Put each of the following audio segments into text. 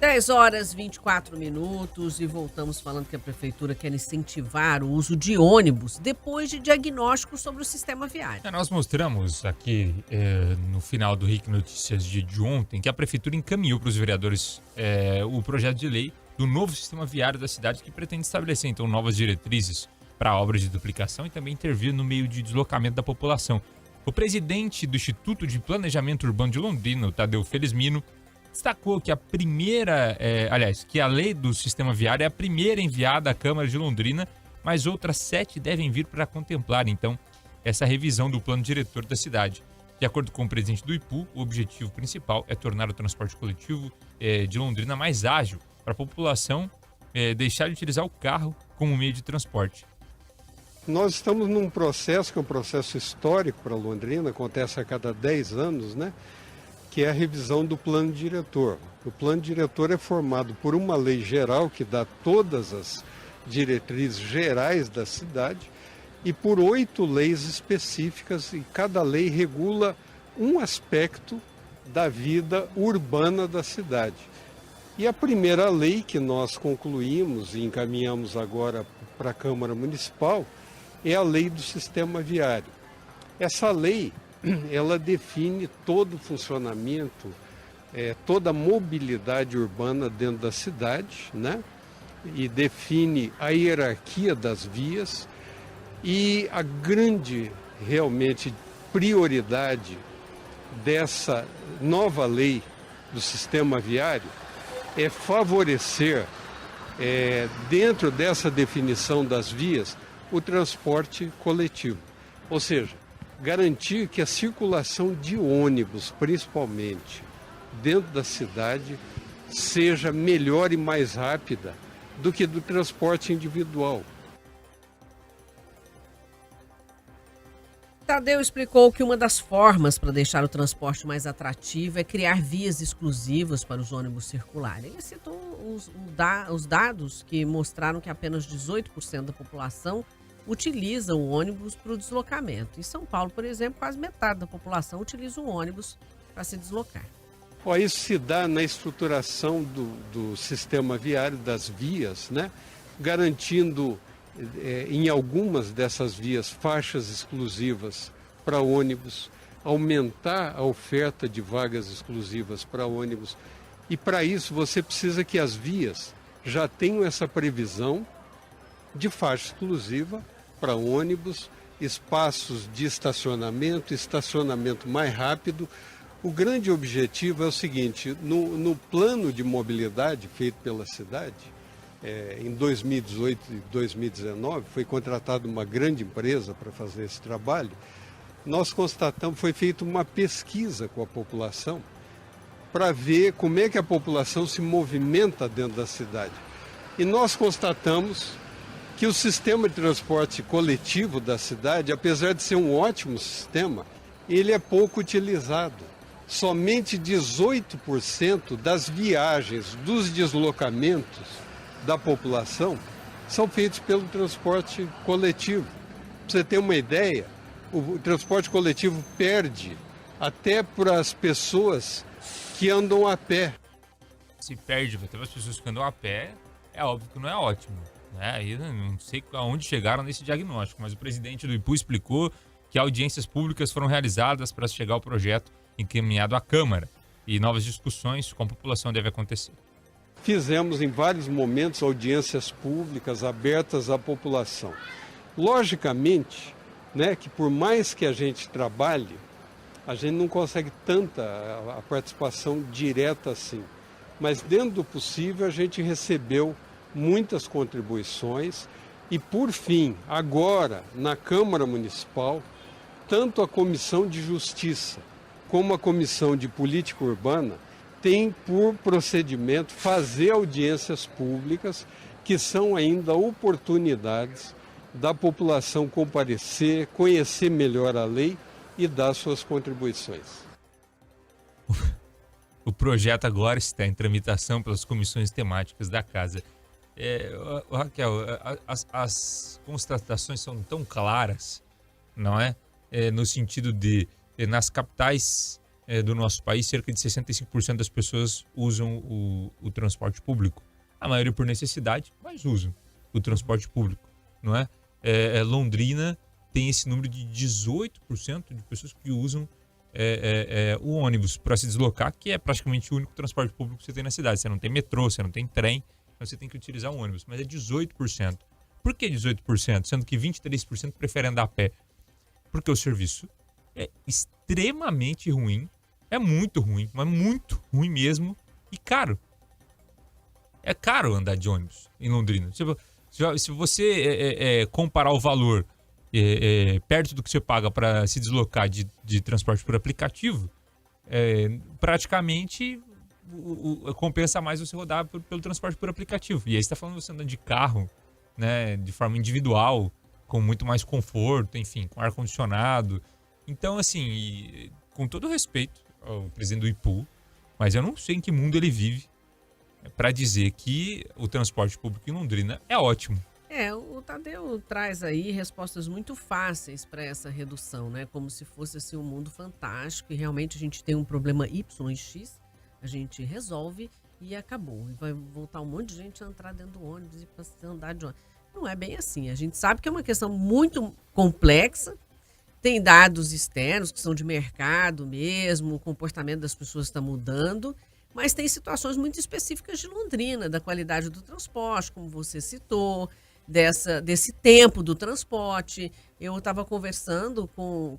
10h24 e voltamos falando que a prefeitura quer incentivar o uso de ônibus depois de diagnóstico sobre o sistema viário. Nós mostramos aqui no final do RIC Notícias de ontem que a prefeitura encaminhou para os vereadores o projeto de lei do novo sistema viário da cidade, que pretende estabelecer então novas diretrizes para obras de duplicação e também intervir no meio de deslocamento da população. O presidente do Instituto de Planejamento Urbano de Londrina, o Tadeu Felizmino, destacou que que a lei do sistema viário é a primeira enviada à Câmara de Londrina, mas outras 7 devem vir para contemplar, então, essa revisão do plano diretor da cidade. De acordo com o presidente do IPU, o objetivo principal é tornar o transporte coletivo de Londrina mais ágil para a população deixar de utilizar o carro como meio de transporte. Nós estamos num processo que é um processo histórico para Londrina, acontece a cada 10 anos, né? Que é a revisão do plano diretor. O plano diretor é formado por uma lei geral que dá todas as diretrizes gerais da cidade e por 8 leis específicas, e cada lei regula um aspecto da vida urbana da cidade. E a primeira lei que nós concluímos e encaminhamos agora para a Câmara Municipal é a lei do sistema viário. Essa lei, ela define todo o funcionamento, toda a mobilidade urbana dentro da cidade, né? E define a hierarquia das vias, e a grande, realmente, prioridade dessa nova lei do sistema viário é favorecer, dentro dessa definição das vias, o transporte coletivo. Ou seja, garantir que a circulação de ônibus, principalmente dentro da cidade, seja melhor e mais rápida do que do transporte individual. Tadeu explicou que uma das formas para deixar o transporte mais atrativo é criar vias exclusivas para os ônibus circularem. Ele citou os dados que mostraram que apenas 18% da população utiliza o ônibus para o deslocamento. Em São Paulo, por exemplo, quase metade da população utiliza o ônibus para se deslocar. Isso se dá na estruturação do sistema viário, das vias, né? Garantindo em algumas dessas vias faixas exclusivas para ônibus, aumentar a oferta de vagas exclusivas para ônibus. E para isso você precisa que as vias já tenham essa previsão de faixa exclusiva para ônibus, espaços de estacionamento mais rápido. O grande objetivo é o seguinte: no plano de mobilidade feito pela cidade, em 2018 e 2019, foi contratada uma grande empresa para fazer esse trabalho. Nós constatamos, foi feita uma pesquisa com a população para ver como é que a população se movimenta dentro da cidade. E nós constatamos que o sistema de transporte coletivo da cidade, apesar de ser um ótimo sistema, ele é pouco utilizado. Somente 18% das viagens, dos deslocamentos da população são feitos pelo transporte coletivo. Para você ter uma ideia, o transporte coletivo perde até para as pessoas que andam a pé. Se perde até para as pessoas que andam a pé, é óbvio que não é ótimo, né? Aí não sei aonde chegaram nesse diagnóstico, mas o presidente do IPU explicou que audiências públicas foram realizadas para chegar ao projeto encaminhado à Câmara e novas discussões com a população devem acontecer. Fizemos em vários momentos audiências públicas abertas à população. Logicamente, né, que por mais que a gente trabalhe, a gente não consegue tanta a participação direta assim. Mas dentro do possível a gente recebeu muitas contribuições e, por fim, agora na Câmara Municipal, tanto a Comissão de Justiça como a Comissão de Política Urbana tem por procedimento fazer audiências públicas, que são ainda oportunidades da população comparecer, conhecer melhor a lei e dar suas contribuições. O projeto agora está em tramitação pelas comissões temáticas da Casa. Raquel, as constatações são tão claras, não é? No sentido de, nas capitais do nosso país, cerca de 65% das pessoas usam o transporte público. A maioria por necessidade, mas usam o transporte público, não é? Londrina tem esse número de 18% de pessoas que usam o ônibus para se deslocar, que é praticamente o único transporte público que você tem na cidade. Você não tem metrô, você não tem trem, então você tem que utilizar o ônibus, mas é 18%. Por que 18%? Sendo que 23% preferem andar a pé. Porque o serviço é extremamente ruim, é muito ruim, mas muito ruim mesmo, e caro. É caro andar de ônibus em Londrina. Se você comparar o valor perto do que você paga para se deslocar de transporte por aplicativo, praticamente compensa mais você rodar pelo transporte por aplicativo. E aí você está falando você andando de carro, né, de forma individual, com muito mais conforto, enfim, com ar-condicionado. Então, assim, com todo respeito ao presidente do IPU, mas eu não sei em que mundo ele vive para dizer que o transporte público em Londrina é ótimo. O Tadeu traz aí respostas muito fáceis para essa redução, né? Como se fosse assim, um mundo fantástico e realmente a gente tem um problema Y e X, a gente resolve e acabou. E vai voltar um monte de gente a entrar dentro do ônibus e para andar de ônibus. Não é bem assim. A gente sabe que é uma questão muito complexa. Tem dados externos que são de mercado mesmo, o comportamento das pessoas está mudando, mas tem situações muito específicas de Londrina, da qualidade do transporte, como você citou, desse tempo do transporte. Eu estava conversando com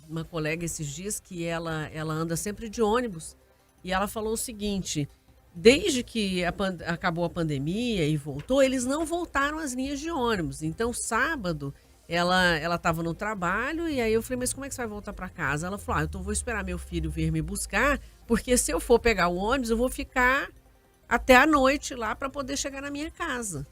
uma colega esses dias que ela anda sempre de ônibus e ela falou o seguinte: desde que acabou a pandemia e voltou, eles não voltaram às linhas de ônibus. Então, sábado, ela estava no trabalho e aí eu falei, mas como é que você vai voltar para casa? Ela falou, vou esperar meu filho vir me buscar, porque se eu for pegar o ônibus, eu vou ficar até a noite lá para poder chegar na minha casa.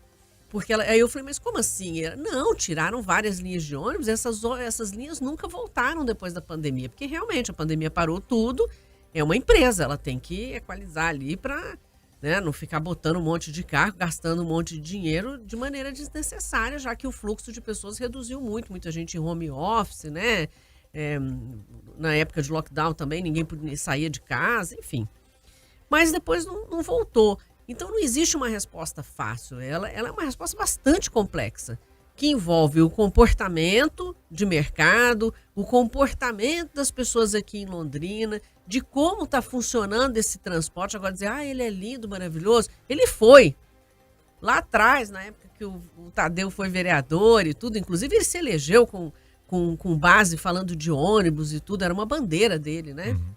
Porque aí eu falei, mas como assim? Não, tiraram várias linhas de ônibus, essas linhas nunca voltaram depois da pandemia, porque realmente a pandemia parou tudo. É uma empresa, ela tem que equalizar ali para, né, não ficar botando um monte de carro, gastando um monte de dinheiro de maneira desnecessária, já que o fluxo de pessoas reduziu muito, muita gente em home office, né? Na época de lockdown também, ninguém saía de casa, enfim. Mas depois não voltou. Então não existe uma resposta fácil, ela é uma resposta bastante complexa, que envolve o comportamento de mercado, o comportamento das pessoas aqui em Londrina, de como está funcionando esse transporte. Agora dizer, ele é lindo, maravilhoso. Ele foi. Lá atrás, na época que o Tadeu foi vereador e tudo, inclusive ele se elegeu com base falando de ônibus e tudo, era uma bandeira dele, né? Uhum.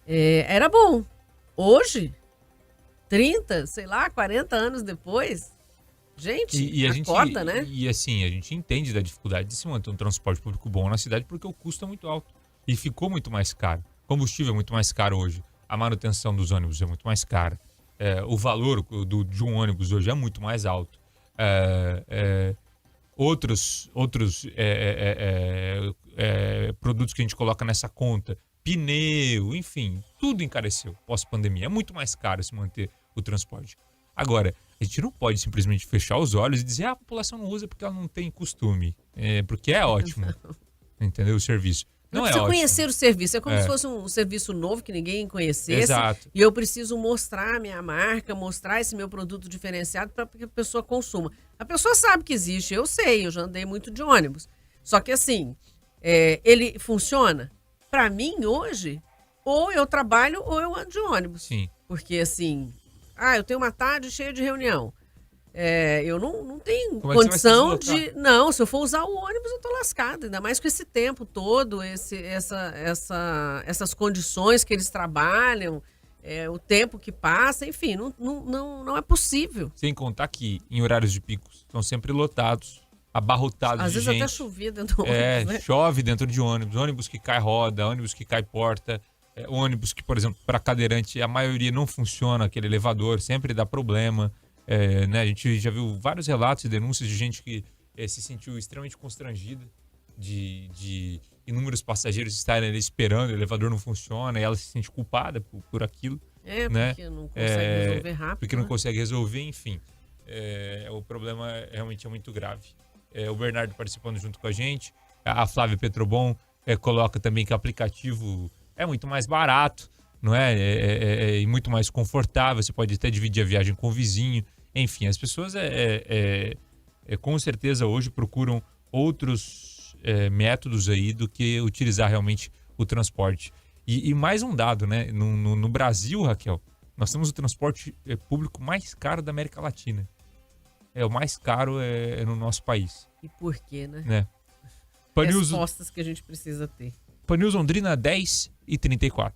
Era bom. Hoje, 30, 40 anos depois, gente, acorda, né? E assim, a gente entende da dificuldade de se manter um transporte público bom na cidade porque o custo é muito alto. E ficou muito mais caro. O combustível é muito mais caro hoje. A manutenção dos ônibus é muito mais cara. O valor de um ônibus hoje é muito mais alto. Outros produtos que a gente coloca nessa conta, pneu, enfim, tudo encareceu pós-pandemia. É muito mais caro se manter o transporte. Agora, a gente não pode simplesmente fechar os olhos e dizer a população não usa porque ela não tem costume. Porque é ótimo. Entendeu? O serviço. Não é ótimo. Conhecer o serviço. É como se fosse um serviço novo que ninguém conhecesse. Exato. E eu preciso mostrar a minha marca, mostrar esse meu produto diferenciado para que a pessoa consuma. A pessoa sabe que existe, eu sei, eu já andei muito de ônibus. Só que assim, ele funciona? Para mim, hoje, ou eu trabalho ou eu ando de ônibus. Sim. Porque assim, eu tenho uma tarde cheia de reunião. Eu não tenho condição de... Não, se eu for usar o ônibus, eu tô lascada. Ainda mais com esse tempo todo, essas condições que eles trabalham, o tempo que passa, enfim, não é possível. Sem contar que em horários de picos estão sempre lotados, abarrotados Às de vezes gente. até chovia dentro do ônibus, né? Chove dentro de ônibus que cai roda, ônibus que cai porta, ônibus que, por exemplo, para cadeirante, a maioria não funciona, aquele elevador sempre dá problema. Né, a gente já viu vários relatos e denúncias de gente que se sentiu extremamente constrangida de inúmeros passageiros estarem ali esperando, o elevador não funciona e ela se sente culpada por aquilo. Né? Porque não consegue resolver rápido. Porque não consegue resolver, enfim. O problema realmente é muito grave. O Bernardo participando junto com a gente, a Flávia Petrobon coloca também que o aplicativo é muito mais barato, não é? É muito mais confortável, você pode até dividir a viagem com o vizinho. Enfim, as pessoas com certeza hoje procuram outros métodos aí do que utilizar realmente o transporte. E mais um dado, né? No Brasil, Raquel, nós temos o transporte público mais caro da América Latina. O mais caro no nosso país. E por quê, né? Né? Panils, Respostas que a gente precisa ter. Panils Londrina 10h34.